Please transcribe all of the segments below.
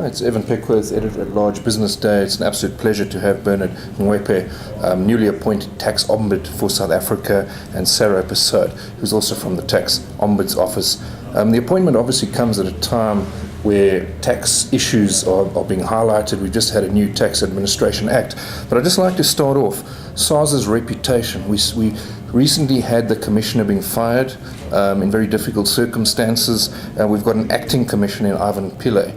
Hi, it's Evan Pickworth, Editor-at-Large Business Day. It's an absolute pleasure to have Bernard Ngoepe, newly appointed Tax Ombud for South Africa, and Sarah Persaud, who's also from the Tax Ombud's Office. The appointment obviously comes at a time where tax issues are being highlighted. We've just had a new Tax Administration Act. But I'd just like to start off, SARS's reputation. We recently had the Commissioner being fired in very difficult circumstances. We've got an acting Commissioner in Evan Pickworth.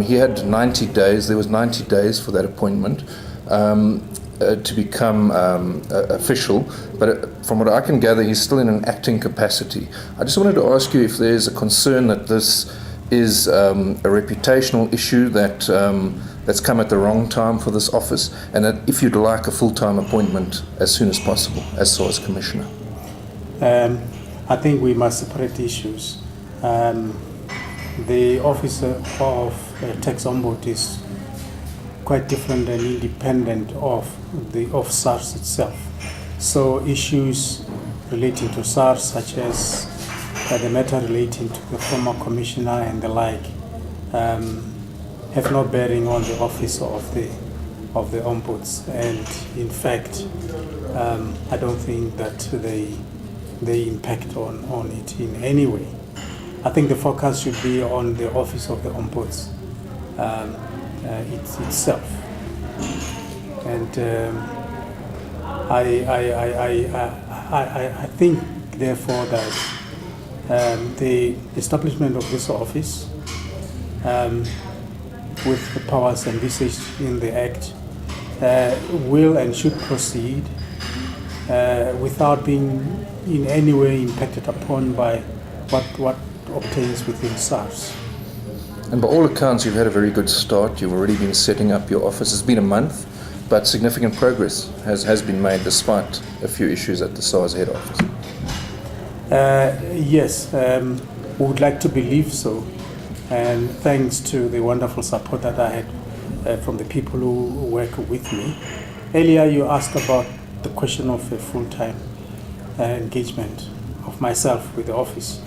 He had 90 days, there was 90 days for that appointment to become official, but from what I can gather, he's still in an acting capacity. I just wanted to ask you if there's a concern that this is a reputational issue that's come at the wrong time for this office, and that if you'd like a full-time appointment as soon as possible as SARS Commissioner. I think we must separate issues. The Office of Tax Ombud is quite different and independent of SARS itself. So issues relating to SARS, such as the matter relating to the former commissioner and the like, have no bearing on the office of the ombuds. And in fact, I don't think that they impact on it in any way. I think the focus should be on the office of the ombuds itself. And I think, therefore, that the establishment of this office, with the powers envisaged in the Act, will and should proceed without being in any way impacted upon by what obtains within SARS. And by all accounts, you've had a very good start. You've already been setting up your office. It's been a month, but significant progress has been made despite a few issues at the SARS head office. Yes, we would like to believe so. And thanks to the wonderful support that I had from the people who work with me. Earlier, you asked about the question of a full-time engagement of myself with the office.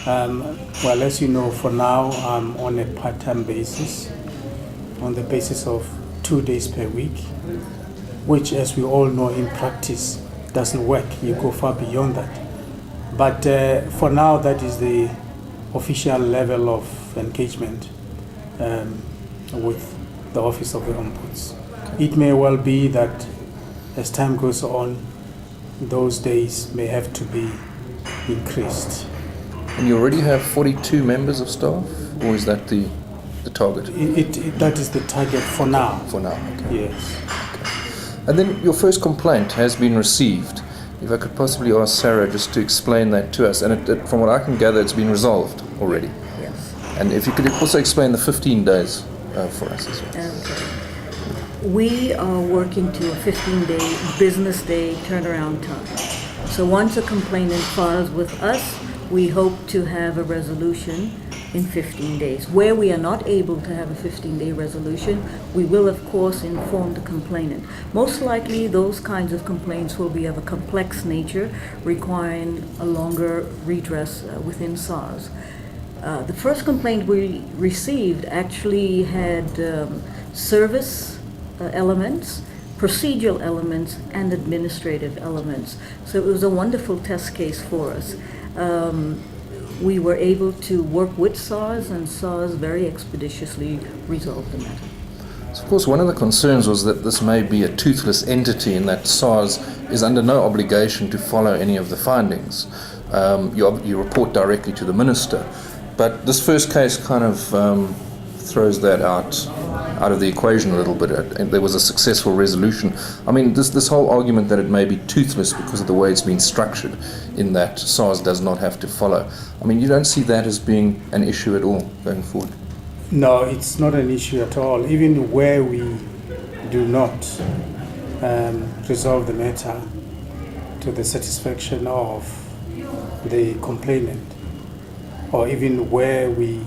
Well, as you know, for now, I'm on a part-time basis, on the basis of 2 days per week, which, as we all know, in practice doesn't work. You go far beyond that. But for now, that is the official level of engagement with the Office of the Ombuds. It may well be that as time goes on, those days may have to be increased. And you already have 42 members of staff, or is that the target? That is the target for now. For now, okay. Yes. Okay. And then your first complaint has been received. If I could possibly ask Sarah just to explain that to us. And from what I can gather, it's been resolved already. Yes. And if you could also explain the 15 days for us as well. Okay. We are working to a 15-day business day turnaround time. So once a complainant files with us, we hope to have a resolution in 15 days. Where we are not able to have a 15-day resolution, we will of course inform the complainant. Most likely those kinds of complaints will be of a complex nature, requiring a longer redress within SARS. The first complaint we received actually had service elements, procedural elements, and administrative elements. So it was a wonderful test case for us. We were able to work with SARS, and SARS very expeditiously resolved the matter. So of course, one of the concerns was that this may be a toothless entity in that SARS is under no obligation to follow any of the findings. You report directly to the minister. But this first case kind of throws that out of the equation a little bit. And there was a successful resolution. I mean, this whole argument that it may be toothless because of the way it's been structured, in that SARS does not have to follow. I mean, you don't see that as being an issue at all going forward? No, it's not an issue at all. Even where we do not resolve the matter to the satisfaction of the complainant, or even where we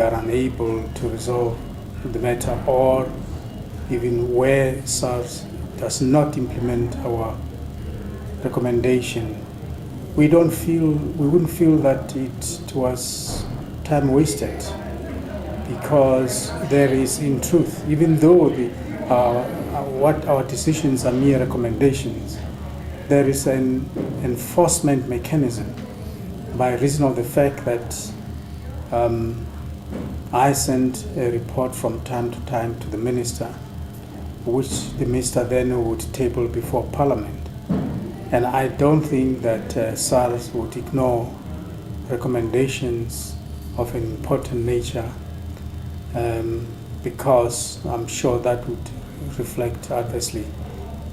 are unable to resolve the matter, or even where SARS does not implement our recommendation, we wouldn't feel that it was time wasted, because there is, in truth, even though what our decisions are mere recommendations, there is an enforcement mechanism by reason of the fact that I send a report from time to time to the minister, which the minister then would table before Parliament. And I don't think that SARS would ignore recommendations of an important nature, because I'm sure that would reflect adversely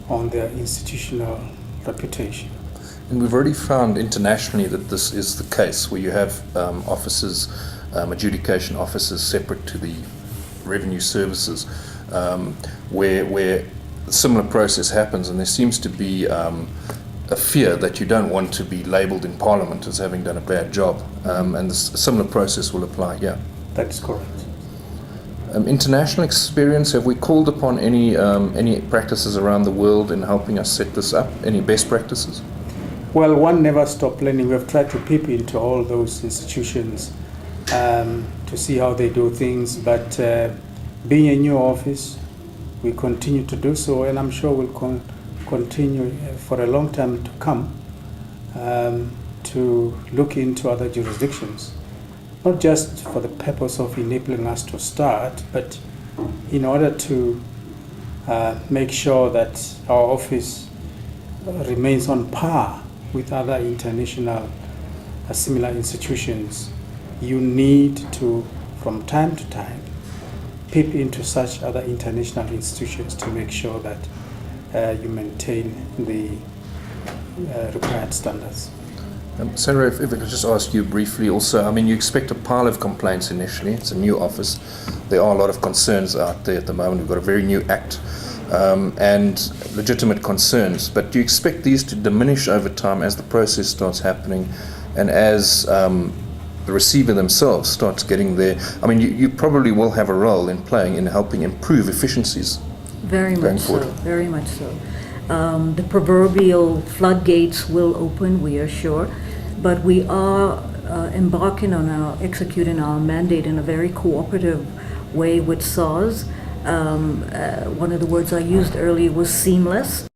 on their institutional reputation. And we've already found internationally that this is the case, where you have officers, adjudication officers separate to the revenue services, where a similar process happens, and there seems to be a fear that you don't want to be labelled in Parliament as having done a bad job, and a similar process will apply here. That is correct. International experience, have we called upon any practices around the world in helping us set this up? Any best practices? Well, one never stops learning. We've tried to peep into all those institutions to see how they do things, but being a new office, we continue to do so, and I'm sure we'll continue for a long time to come to look into other jurisdictions, not just for the purpose of enabling us to start, but in order to make sure that our office remains on par with other international similar institutions. You need to, from time to time, peep into such other international institutions to make sure that you maintain the required standards. Sarah, if I could just ask you briefly also, I mean, you expect a pile of complaints initially. It's a new office. There are a lot of concerns out there at the moment. We've got a very new act and legitimate concerns. But do you expect these to diminish over time as the process starts happening and as the receiver themselves starts getting there? I mean, you probably will have a role in playing in helping improve efficiencies. Very much so, very much so. The proverbial floodgates will open, we are sure, but we are executing our mandate in a very cooperative way with SARS. One of the words I used earlier was seamless.